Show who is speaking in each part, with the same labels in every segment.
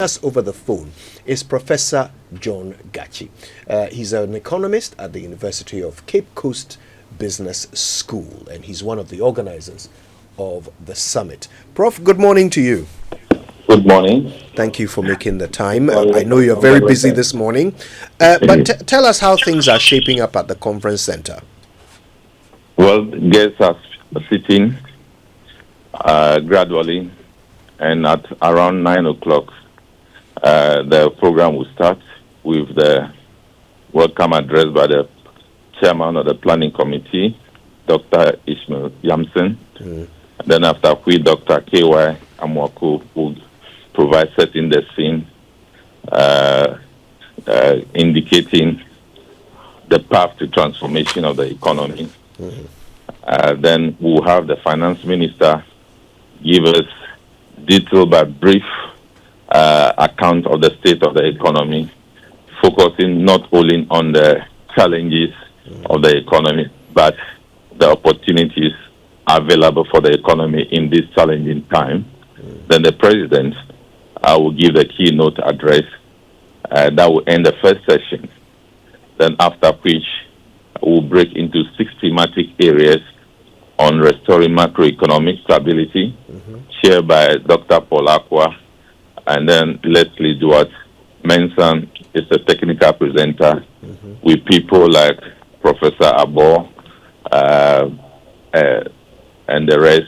Speaker 1: Us over the phone is Professor John Gatsi. He's an economist at the University of Cape Coast Business School, and he's one of the organizers of the summit. Prof, good morning to you.
Speaker 2: Good morning.
Speaker 1: Thank you for making the time. I know you're very busy this morning, but tell us how things are shaping up at the conference center.
Speaker 2: Well, guests are sitting gradually, and at around 9 o'clock, the program will start with the welcome address by the chairman of the planning committee, Dr. Ishmael Yamson. Then after which Dr. K.Y. Amwaku will provide setting the scene, indicating the path to transformation of the economy. Then we'll have the finance minister give us detailed but brief account of the state of the economy, focusing not only on the challenges of the economy, but the opportunities available for the economy in this challenging time. Then the president will give the keynote address that will end the first session. Then after which we'll break into 6 thematic areas on restoring macroeconomic stability, chaired by Dr. Paul Akwa. And then Leslie Duarte Mensan is a technical presenter with people like Professor Abo and the rest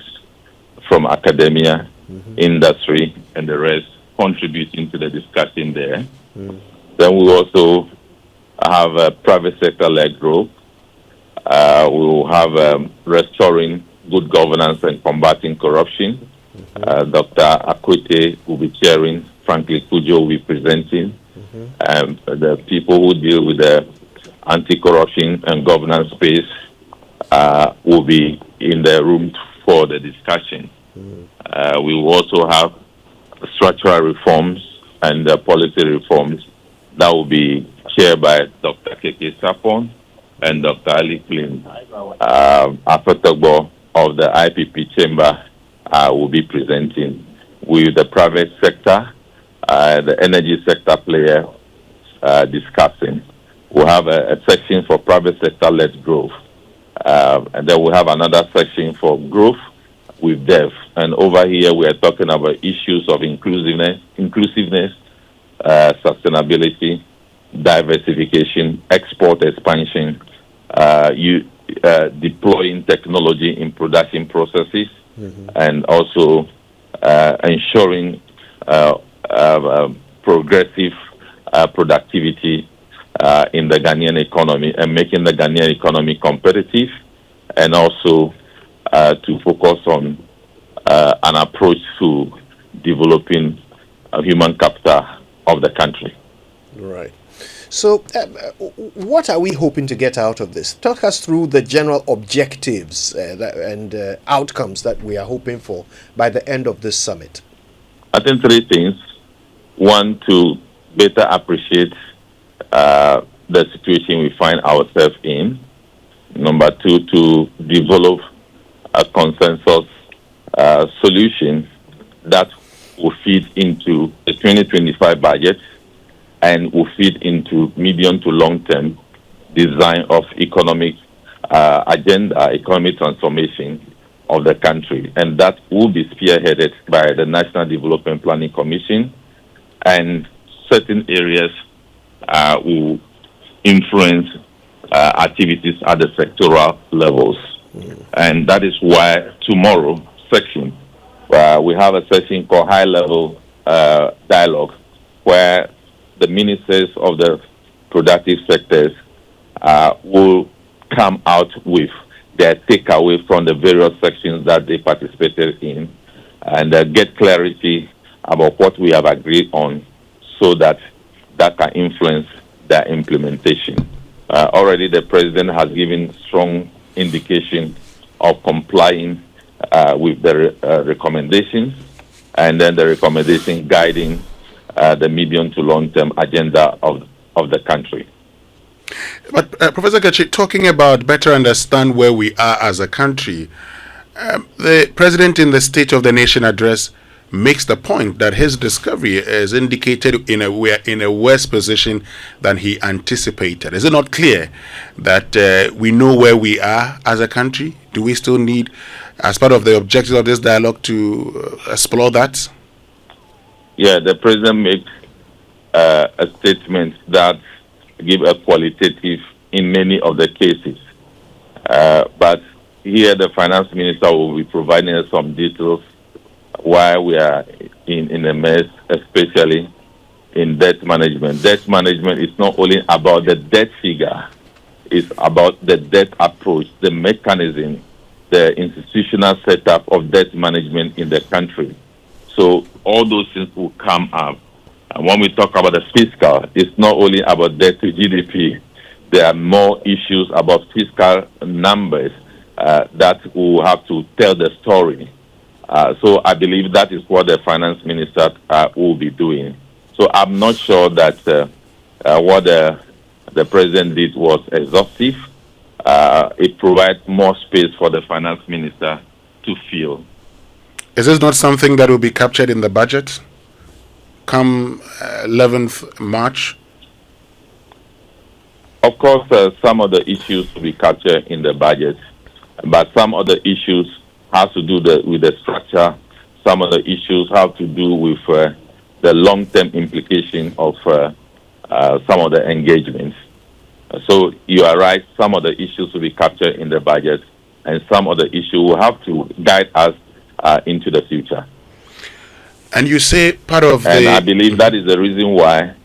Speaker 2: from academia, industry, and the rest contributing to the discussion there. Then we also have a private sector-led group. We will have restoring good governance and combating corruption. Dr. Akwete will be chairing, Franklin Kujo will be presenting, and the people who deal with the anti-corruption and governance space will be in the room for the discussion. We will also have structural reforms and policy reforms that will be chaired by Dr. Keke Sapon and Dr. Ali Klin Afetogbo of the IPP chamber will be presenting, with the private sector, the energy sector player discussing. We'll have a section for private sector-led growth, and then we'll have another section for growth with dev. And over here, we are talking about issues of inclusiveness, sustainability, diversification, export expansion, deploying technology in production processes, and also ensuring progressive productivity in the Ghanaian economy and making the Ghanaian economy competitive, and also to focus on an approach to developing human capital of the country.
Speaker 1: Right. So, what are we hoping to get out of this? Talk us through the general objectives and outcomes that we are hoping for by the end of this summit.
Speaker 2: I think 3 things. 1, to better appreciate the situation we find ourselves in. Number 2, to develop a consensus solution that will feed into the 2025 budget and will feed into medium to long-term design of economic economic transformation of the country. And that will be spearheaded by the National Development Planning Commission, and certain areas will influence activities at the sectoral levels. And that is why tomorrow section, we have a session called high-level dialogue, where the ministers of the productive sectors will come out with their takeaway from the various sections that they participated in, and get clarity about what we have agreed on, so that can influence their implementation. Already the president has given strong indication of complying with the recommendations, and then the recommendation guiding the medium to long-term agenda of the country.
Speaker 3: But Professor Gatsi, talking about better understand where we are as a country, the president in the State of the Nation address makes the point that his discovery is indicated we're in a worse position than he anticipated. Is it not clear that we know where we are as a country? Do we still need, as part of the objectives of this dialogue, to explore that?
Speaker 2: Yeah, the president makes a statement that give a qualitative in many of the cases. But here the finance minister will be providing us some details why we are in a mess, especially in debt management. Debt management is not only about the debt figure, it's about the debt approach, the mechanism, the institutional setup of debt management in the country. So all those things will come up. And when we talk about the fiscal, it's not only about debt to GDP. There are more issues about fiscal numbers that will have to tell the story. So I believe that is what the finance minister will be doing. So I'm not sure that what the president did was exhaustive. It provides more space for the finance minister to fill.
Speaker 3: Is this not something that will be captured in the budget come 11th March?
Speaker 2: Of course, some of the issues will be captured in the budget, but some of the issues have to do with the structure. Some of the issues have to do with the long-term implication of some of the engagements. So you are right, some of the issues will be captured in the budget, and some of the issues will have to guide us into the future.
Speaker 3: And you say part of
Speaker 2: and I believe that is the reason why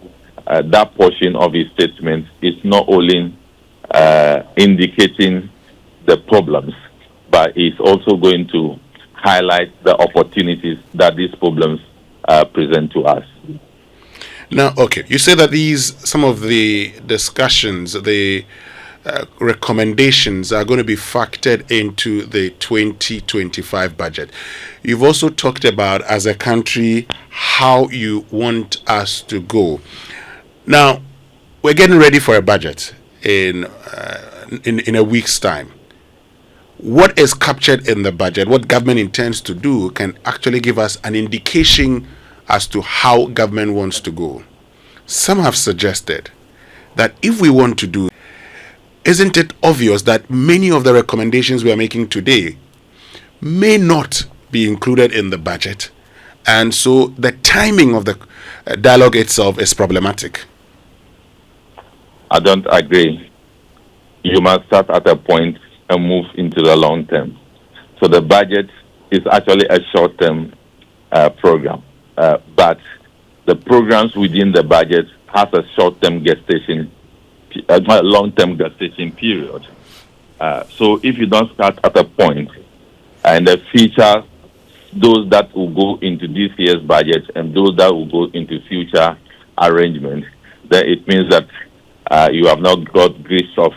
Speaker 2: that portion of his statement is not only indicating the problems, but it's also going to highlight the opportunities that these problems present to us.
Speaker 3: Now, okay, you say that some of the discussions, the recommendations are going to be factored into the 2025 budget. You've also talked about, as a country, how you want us to go. Now, we're getting ready for a budget in a week's time. What is captured in the budget, what government intends to do, can actually give us an indication as to how government wants to go. Some have suggested that if we want to do, isn't it obvious that many of the recommendations we are making today may not be included in the budget, and so the timing of the dialogue itself is problematic?
Speaker 2: I don't agree. You must start at a point and move into the long term. So the budget is actually a short-term program, but the programs within the budget has a short-term gestation, a long-term gestation period. So if you don't start at a point and the feature those that will go into this year's budget and those that will go into future arrangements, then it means that you have not got grasp of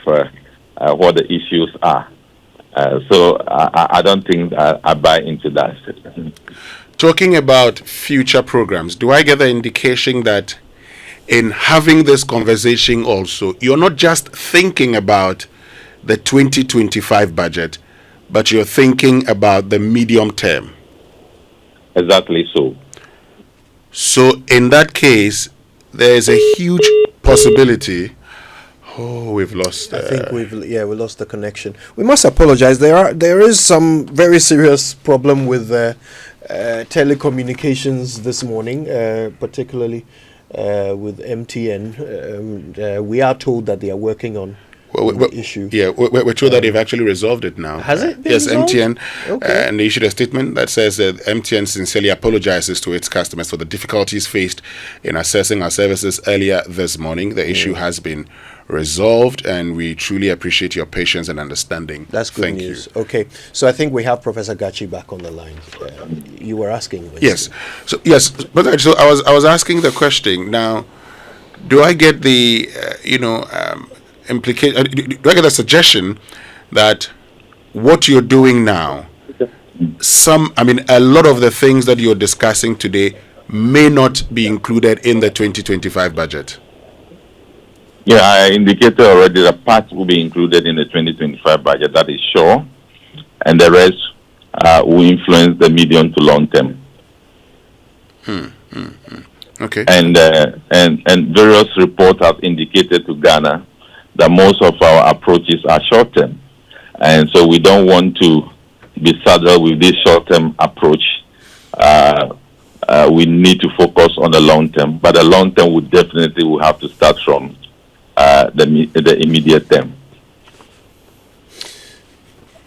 Speaker 2: what the issues are. So I don't think I buy into that.
Speaker 3: Talking about future programs, do I get the indication that in having this conversation also, you're not just thinking about the 2025 budget, but you're thinking about the medium term?
Speaker 2: Exactly so.
Speaker 3: So in that case, there is a huge possibility. Oh, we've lost.
Speaker 1: I think we lost the connection. We must apologize. There is some very serious problem with telecommunications this morning, particularly with MTN. We are told that they are working on the issue.
Speaker 3: Yeah, we're told that they've actually resolved it now.
Speaker 1: Has it been
Speaker 3: yes,
Speaker 1: resolved?
Speaker 3: MTN.
Speaker 1: Okay.
Speaker 3: And they issued a statement that says that MTN sincerely apologizes to its customers for the difficulties faced in accessing our services earlier this morning. The issue has been resolved, and we truly appreciate your patience and understanding.
Speaker 1: That's good
Speaker 3: Thank
Speaker 1: news.
Speaker 3: you.
Speaker 1: Okay, so I think we have Professor Gatsi back on the line. You were asking.
Speaker 3: Yes. So yes, but so I was asking the question. Now, do I get the implication? Do I get a suggestion that what you're doing now, a lot of the things that you're discussing today may not be included in the 2025 budget?
Speaker 2: Yeah, I indicated already the part will be included in the 2025 budget, that is sure, and the rest will influence the medium to long term.
Speaker 3: Okay.
Speaker 2: And various reports have indicated to Ghana that most of our approaches are short term, and so we don't want to be saddled with this short term approach. We need to focus on the long term, but the long term would definitely will have to start from the immediate term.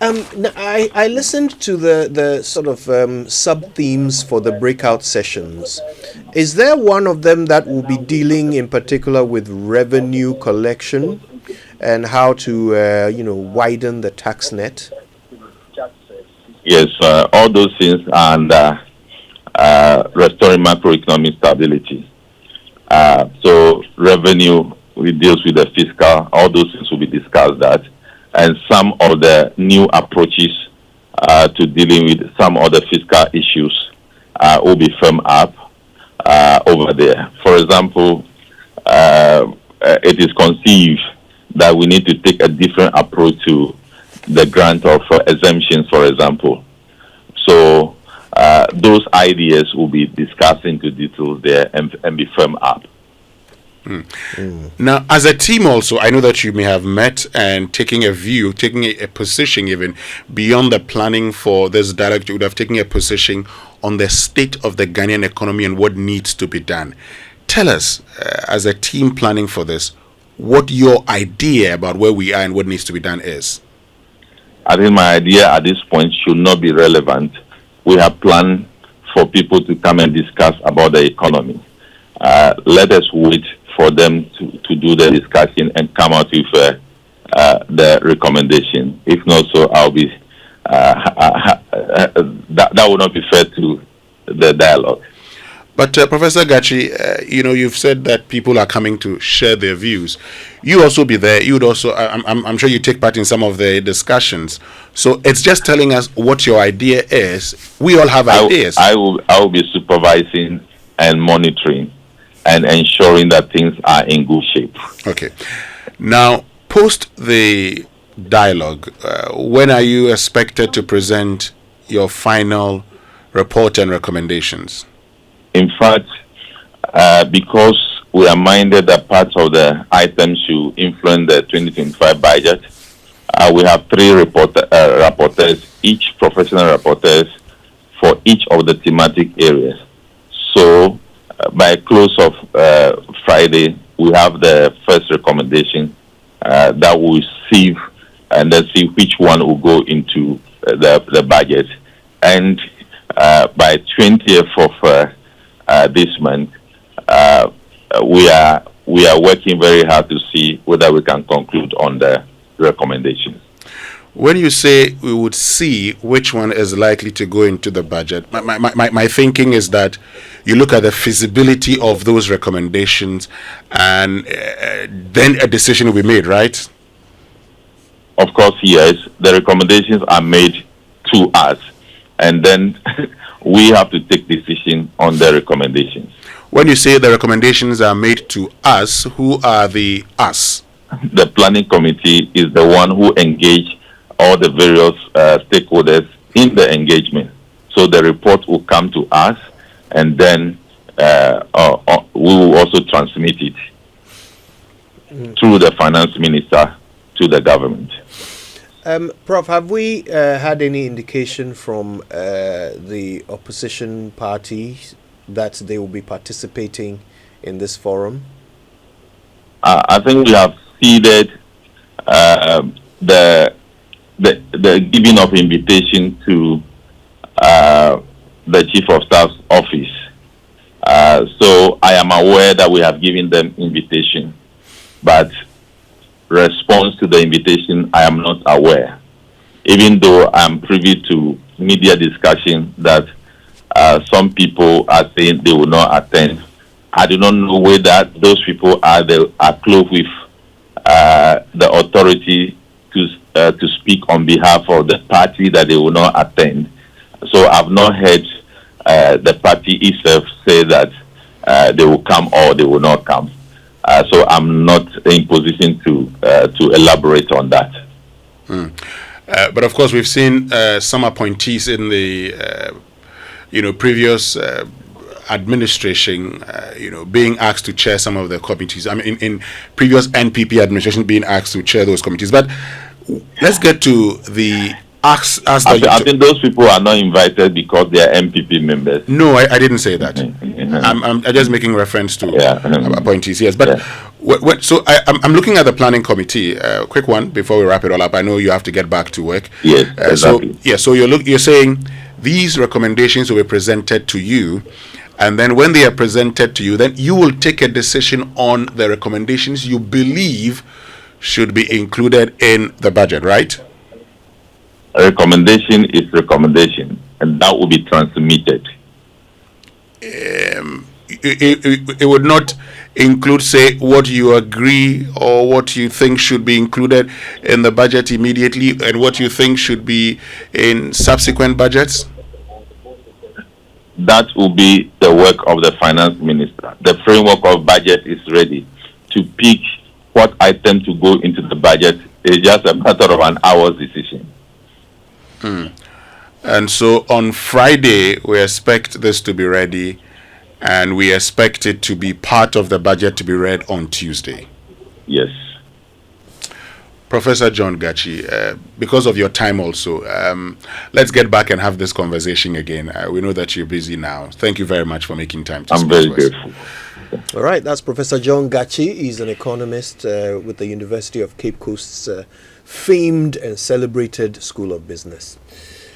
Speaker 1: I listened to the sort of sub-themes for the breakout sessions. Is there one of them that will be dealing in particular with revenue collection and how to, widen the tax net?
Speaker 2: Yes, all those things and restoring macroeconomic stability. So revenue, we deals with the fiscal, all those things will be discussed that. And some of the new approaches to dealing with some of the fiscal issues will be firmed up over there. For example, it is conceived that we need to take a different approach to the grant of exemptions, for example. So those ideas will be discussed into details there and be firmed up.
Speaker 3: Now, as a team also, I know that you may have met and taking a position even beyond the planning for this dialogue, you would have taken a position on the state of the Ghanaian economy and what needs to be done. Tell us, as a team planning for this, what your idea about where we are and what needs to be done is.
Speaker 2: I think my idea at this point should not be relevant. We have planned for people to come and discuss about the economy. Let us wait for them to do the discussion and come out with the recommendation. If not so, I'll be that would not be fair to the dialogue.
Speaker 3: But Professor Gatsi, you've said that people are coming to share their views. You also be there. You would also, I'm sure you take part in some of the discussions. So it's just telling us what your idea is. We all have ideas.
Speaker 2: I will be supervising and monitoring and ensuring that things are in good shape.
Speaker 3: Okay. Now, post the dialogue, when are you expected to present your final report and recommendations?
Speaker 2: In fact, because we are minded that parts of the items should influence the 2025 budget, we have three rapporteurs, each professional rapporteurs for each of the thematic areas. So, by close of Friday, we have the first recommendation that we'll receive and then see which one will go into the budget. And by 20th of this month, we are working very hard to see whether we can conclude on the recommendations.
Speaker 3: When you say we would see which one is likely to go into the budget, my thinking is that you look at the feasibility of those recommendations and then a decision will be made, right?
Speaker 2: Of course, yes. The recommendations are made to us, and then we have to take decision on the recommendations.
Speaker 3: When you say the recommendations are made to us, who are the us?
Speaker 2: The planning committee is the one who engage all the various stakeholders in the engagement. So the report will come to us, and then we will also transmit it through the finance minister to the government.
Speaker 1: Prof, have we had any indication from the opposition parties that they will be participating in this forum?
Speaker 2: I think we have seeded the giving of invitation to the Chief of Staff's office. So I am aware that we have given them invitation, but response to the invitation, I am not aware. Even though I am privy to media discussion that some people are saying they will not attend. I do not know whether those people are close with the authority to speak on behalf of the party that they will not attend. So I've not heard the party itself say that they will come or they will not come. So I'm not in position to elaborate on that.
Speaker 3: But of course, we've seen some appointees in the previous administration, being asked to chair some of the committees. I mean, in previous NPP administration, being asked to chair those committees. But let's get to the acts.
Speaker 2: I think those people are not invited because they are MPP members.
Speaker 3: No, I didn't say that. I'm just making reference to appointees. Yes, but so I'm looking at the planning committee. Quick one before we wrap it all up. I know you have to get back to work.
Speaker 2: Yes, exactly.
Speaker 3: So you're saying these recommendations will be presented to you, and then when they are presented to you, then you will take a decision on the recommendations you believe should be included in the budget, right?
Speaker 2: A recommendation is recommendation, and that will be transmitted.
Speaker 3: It would not include, say, what you agree or what you think should be included in the budget immediately and what you think should be in subsequent budgets?
Speaker 2: That will be the work of the finance minister. The framework of budget is ready to pick what item to go into the budget. It's just a matter of an hour's decision.
Speaker 3: And so on Friday, we expect this to be ready, and we expect it to be part of the budget to be read on Tuesday.
Speaker 2: Yes.
Speaker 3: Professor John Gatsi, because of your time also, let's get back and have this conversation again. We know that you're busy now. Thank you very much for making time to speak to us.
Speaker 2: I'm very grateful.
Speaker 1: All right, that's Professor John Gatsi. He's an economist with the University of Cape Coast's famed and celebrated School of Business.